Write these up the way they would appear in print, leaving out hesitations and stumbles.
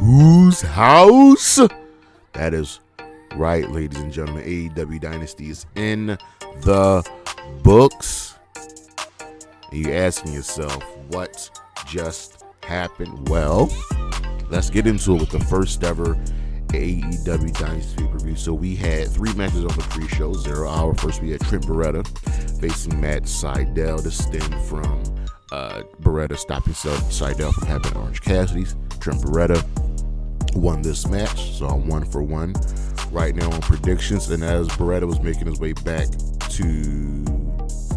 whose house? That is right, ladies and gentlemen. AEW Dynasty is in the books. And you're asking yourself, what just happened? Well, let's get into it with the first ever AEW Dynasty pay-per-view. So we had 3 matches on the pre-show, 0 hour. First, we had Trent Beretta facing Matt Sydal. This stemmed from Beretta stopping Sydal from having Orange Cassidy's. Trent Beretta won this match, so I'm 1 for 1 right now on predictions. And as Beretta was making his way back to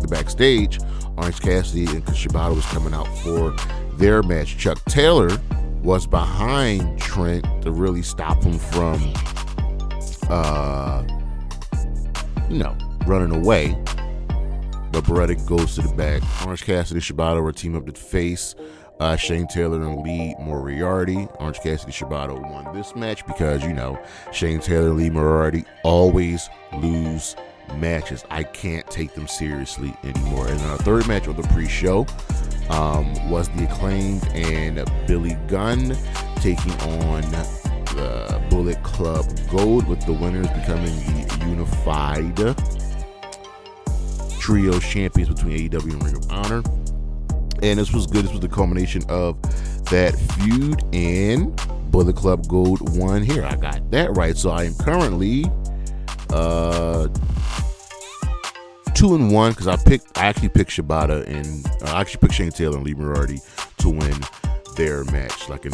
the backstage, Orange Cassidy and Shibata was coming out for their match. Chuck Taylor was behind Trent to really stop him from, running away. But Beretta goes to the back. Orange Cassidy and Shibata were team up to face Shane Taylor and Lee Moriarty. Orange Cassidy and Shibata won this match because, Shane Taylor and Lee Moriarty always lose matches. I can't take them seriously anymore. And our third match of the pre-show was the Acclaimed and Billy Gunn taking on the Bullet Club Gold, with the winners becoming the unified trio champions between AEW and Ring of Honor. And this was good. This was the culmination of that feud, and Bullet Club Gold won here. I got that right. So I am currently 2-1 because I actually picked Shibata and I actually picked Shane Taylor and Lee Moriarty to win their match. Like an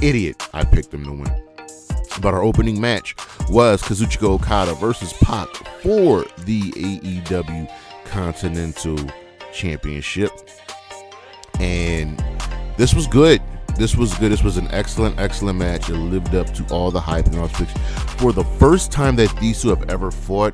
idiot, I picked them to win. But our opening match was Kazuchika Okada versus Pac for the AEW Continental Championship. And this was good. This was good. This was an excellent match. It lived up to all the hype and all the expectations. For the first time that these two have ever fought,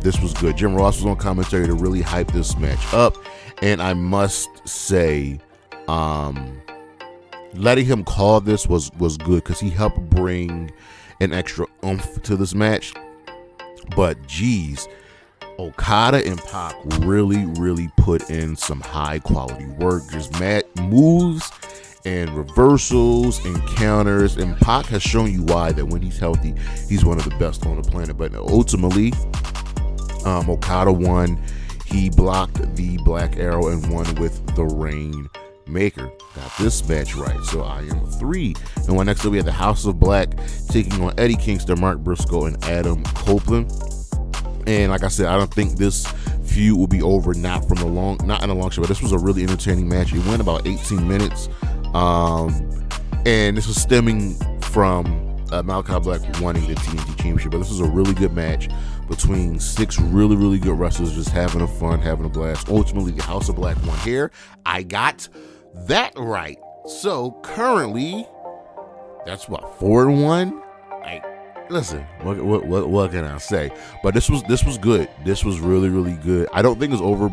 this was good. Jim Ross was on commentary to really hype this match up. And I must say, letting him call this was good because he helped bring an extra oomph to this match. But geez, Okada and Pac really put in some high quality work. Just mad moves and reversals and counters. And Pac has shown you why, that when he's healthy, he's one of the best on the planet. But ultimately, Okada won. He blocked the Black Arrow and won with the Rainmaker. Got this match right, so I am 3. And one next up, we had the House of Black taking on Eddie Kingston, Mark Briscoe, and Adam Copeland. And like I said, I don't think this feud will be over not in a long shot, but this was a really entertaining match. It went about 18 minutes, and this was stemming from Malachi Black winning the TNT Championship. But this was a really good match between 6 really good wrestlers just having a fun, having a blast. Ultimately, the House of Black won here. I got that right. So currently, that's what, 4-1. Listen, what can I say? But this was good. This was really good. I don't think it's over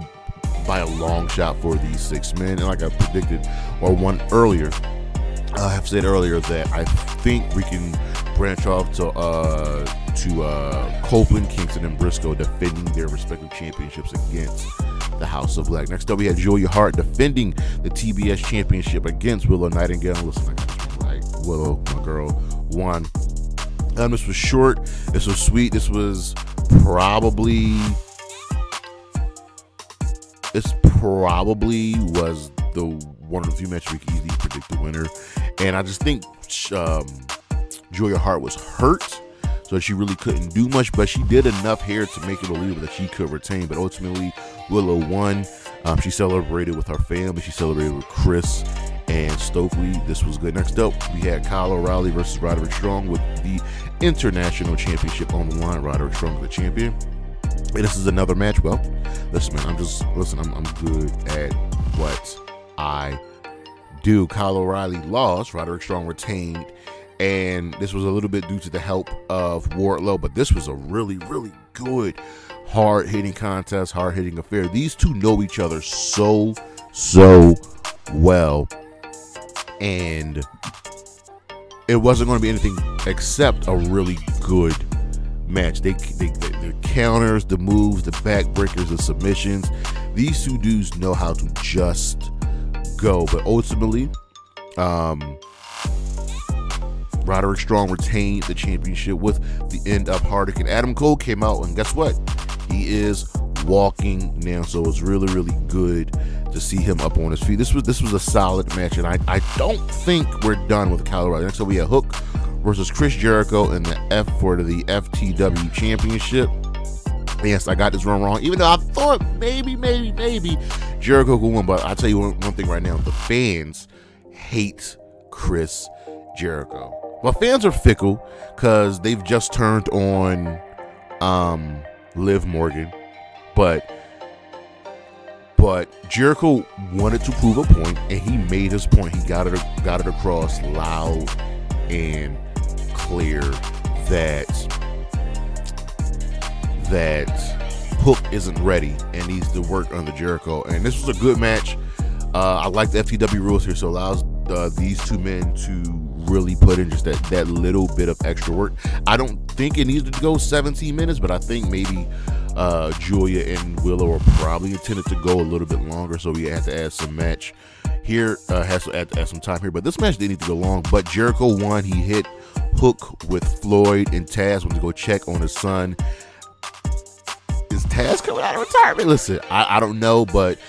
by a long shot for these 6 men. And like I predicted or won earlier, I have said earlier that I think we can branch off to Copeland, Kingston, and Briscoe defending their respective championships against the House of Black. Next up, we had Hart defending the TBS championship against Willow, Nightingale. Listen, I got this right. Willow, my girl, won. This was short. This was sweet. This was probably was the one of the few matches we could easily predict the winner. And I just think Julia Hart was hurt, so she really couldn't do much, but she did enough here to make it believable that she could retain. But ultimately, Willow won. She celebrated with her family. She celebrated with Chris and Stokely. This was good. Next up, we had Kyle O'Reilly versus Roderick Strong with the International Championship on the line. Roderick Strong is the champion. And this is another match. Well, listen, man, I'm good at what I do. Kyle O'Reilly lost. Roderick Strong retained. And this was a little bit due to the help of Wardlow, but this was a really good hard-hitting contest, hard-hitting affair. These two know each other so well, and it wasn't going to be anything except a really good match. The counters, the moves, the backbreakers, the submissions. These two dudes know how to just go. But ultimately, Roderick Strong retained the championship with the end of Roderick, and Adam Cole came out, and guess what? He is walking now, so it's really, really good to see him up on his feet. This was a solid match, and I don't think we're done with Colorado. Next up, we had Hook versus Chris Jericho in the the FTW Championship. Yes, I got this one wrong, even though I thought maybe Jericho could win, but I'll tell you one thing right now. The fans hate Chris Jericho. Well, fans are fickle because they've just turned on Liv Morgan, but Jericho wanted to prove a point, and he made his point. He got it across loud and clear that Hook isn't ready and needs to work under Jericho. And this was a good match. I like the FTW rules here, so it allows these two men to really put in just that little bit of extra work. I don't think it needs to go 17 minutes, but I think maybe Julia and Willow are probably intended to go a little bit longer, so we had to add some match here, has to add some time here. But this match didn't need to go long, but Jericho won. He hit Hook with Floyd, and Taz went to go check on his son. Is Taz coming out of retirement? Listen, I don't know, but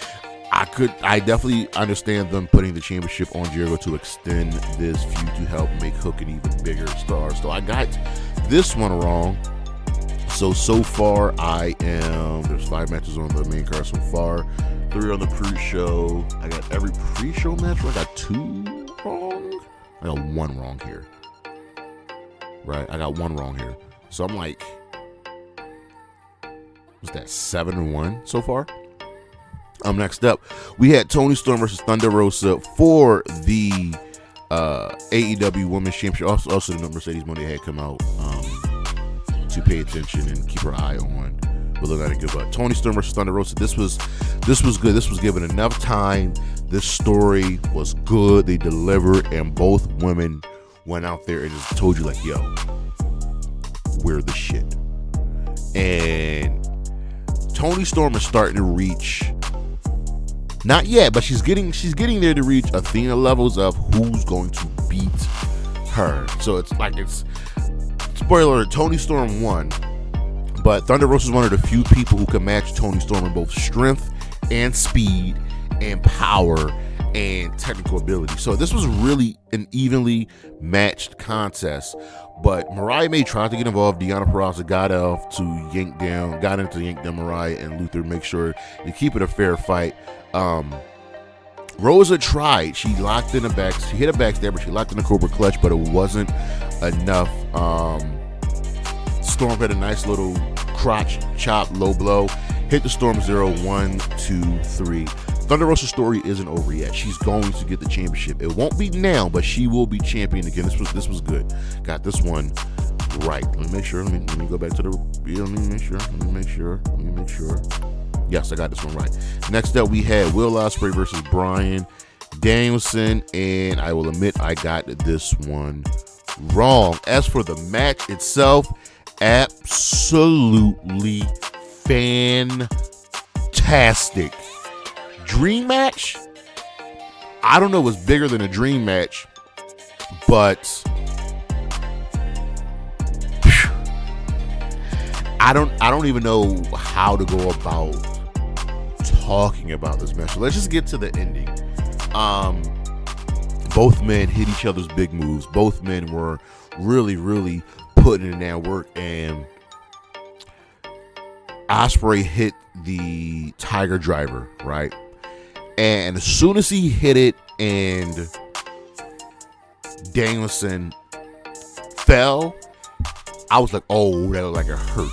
I definitely understand them putting the championship on Jericho to extend this feud to help make Hook an even bigger star. So I got this one wrong. So far there's 5 matches on the main card so far, 3 on the pre-show. I got every pre-show match wrong. I got 2 wrong. I got 1 wrong here. Right, I got 1 wrong here. So I'm like, was that 7-1 so far? Next up, we had Toni Storm versus Thunder Rosa for the AEW Women's Championship. Also the Mercedes Monday had come out to pay attention and keep her eye on. We're looking at it good, but Toni Storm versus Thunder Rosa. This was good. This was given enough time. This story was good. They delivered, and both women went out there and just told you like, yo, we're the shit. And Toni Storm is starting to reach, not yet, but she's getting there to reach Athena levels of who's going to beat her. So it's spoiler alert, Toni Storm won, but Thunder Rosa is one of the few people who can match Toni Storm in both strength and speed and power and technical ability. So this was really an evenly matched contest. But Mariah May tried to get involved. Deonna Purrazzo got into yank down Mariah and Luther, make sure to keep it a fair fight. Rosa tried. She locked in she hit a backstab, but she locked in a Cobra Clutch, but it wasn't enough. Storm had a nice little crotch chop, low blow, hit the Storm 0, 1, 2, 3. Thunder Rosa's story isn't over yet. She's going to get the championship. It won't be now, but she will be champion again. This was good. Got this one right. Let me make sure. Let me go back to the. Let me make sure. Yes, I got this one right. Next up, we had Will Ospreay versus Bryan Danielson, and I will admit I got this one wrong. As for the match itself, absolutely fantastic. Dream match? I don't know what's bigger than a dream match, but I don't even know how to go about talking about this match. So let's just get to the ending. Both men hit each other's big moves. Both men were really, really putting in that work, and Ospreay hit the Tiger Driver, right? And as soon as he hit it and Danielson fell, I was like, oh, that looked like it hurt.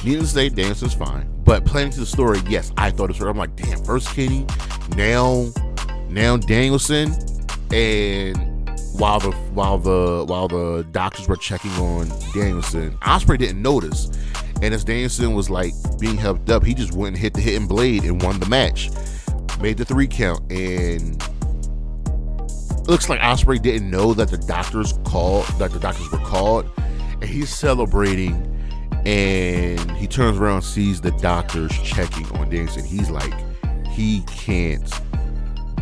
Needless to say, Danielson's fine. But playing to the story, yes, I thought it hurt. I'm like, damn, first Kenny, now Danielson. And while the doctors were checking on Danielson, Ospreay didn't notice. And as Danielson was like being helped up, he just went and hit the hidden blade and won the match. Made the 3 count, and it looks like Ospreay didn't know that the doctors were called, and he's celebrating, and he turns around, sees the doctors checking on Danielson. He's like, he can't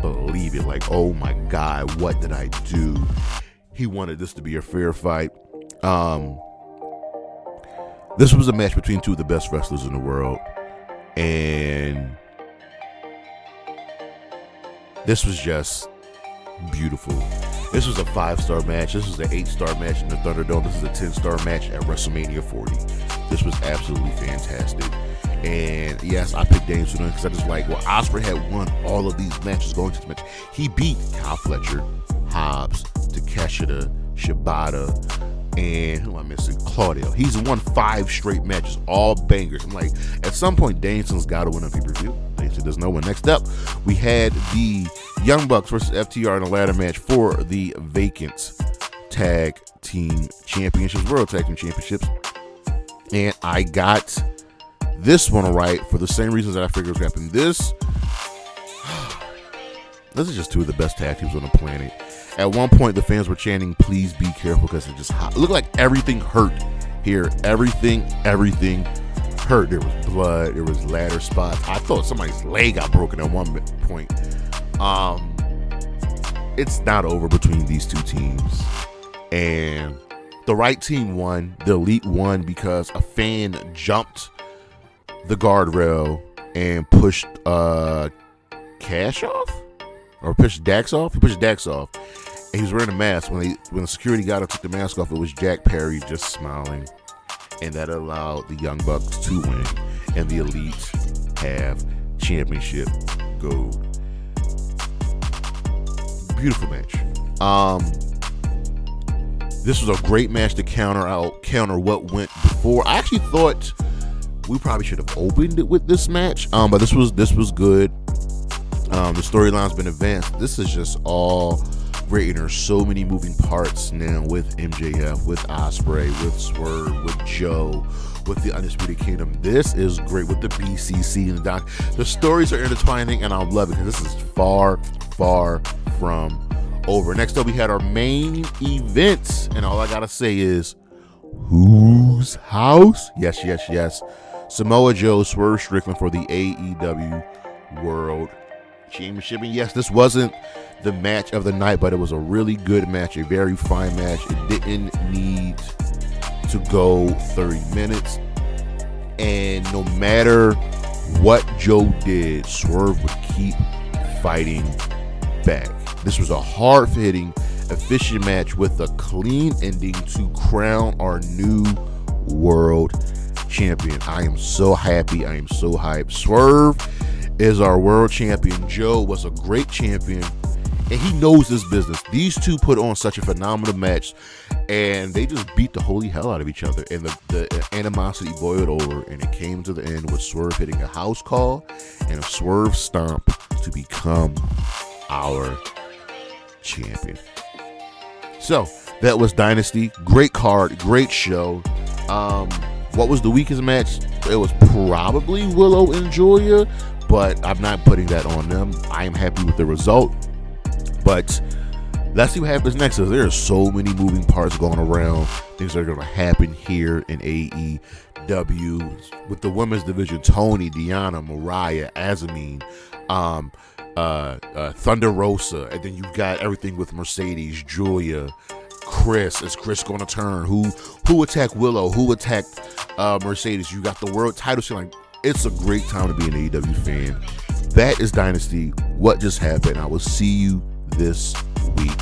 believe it. Like, oh my God, what did I do? he wanted this to be a fair fight. This was a match between two of the best wrestlers in the world, and this was just beautiful. This was a 5-star match. This was an 8-star match in the Thunderdome. This is a 10-star match at WrestleMania 40. This was absolutely fantastic. And yes, I picked Danielson because I just like, well, Ospreay had won all of these matches going to this match. He beat Kyle Fletcher, Hobbs, Takeshita, Shibata, and who am I missing? Claudio. He's won 5 straight matches, all bangers. I'm like, at some point, Danielson's got to win a pay-per-view. Danielson does no one. Next up, we had the Young Bucks versus FTR in a ladder match for the vacant tag team championships, World Tag Team Championships. And I got this one right for the same reasons that I figured was happening. This is just two of the best tag teams on the planet. At one point, the fans were chanting, "Please be careful," because it just hot. It looked like everything hurt here. Everything hurt. There was blood. There was ladder spots. I thought somebody's leg got broken at one point. It's not over between these two teams. And the right team won. The Elite won because a fan jumped the guardrail and pushed Cash off? Or pushed Dax off? He pushed Dax off. And he was wearing a mask. When the security guy took the mask off, it was Jack Perry just smiling. And that allowed the Young Bucks to win. And the Elite have championship gold. Beautiful match. This was a great match to counter what went before. I actually thought we probably should have opened it with this match. But this was good. The storyline's been advanced. This is just all great, and there's so many moving parts now with MJF, with Ospreay, with Swerve, with Joe, with the Undisputed Kingdom. This is great with the BCC and the Doc. The stories are intertwining, and I love it because this is far, far from over. Next up, we had our main event, and all I gotta say is, whose house? Yes, yes, yes. Samoa Joe, Swerve Strickland for the AEW World Championship. And yes, this wasn't the match of the night, but it was a really good match, a very fine match. It didn't need to go 30 minutes. And no matter what Joe did, Swerve would keep fighting back. This was a hard-hitting, efficient match with a clean ending to crown our new world champion. I am so happy. I am so hyped. Swerve is our world champion. Joe was a great champion, and he knows this business. These two put on such a phenomenal match, and they just beat the holy hell out of each other, and the animosity boiled over, and it came to the end with Swerve hitting a house call and a Swerve stomp to become our champion. So that was Dynasty. Great card, great show. What was the weakest match? It was probably Willow and Julia, but I'm not putting that on them. I am happy with the result, but let's see what happens next. There are so many moving parts going around. Things are going to happen here in AEW with the women's division. Tony, Deanna, Mariah, Azamine, Thunder Rosa, and then you've got everything with Mercedes, Julia, Chris. Is Chris going to turn? Who attacked Willow? Who attacked Mercedes? You got the world title scene. It's a great time to be an AEW fan. That is Dynasty. What just happened? I will see you this week.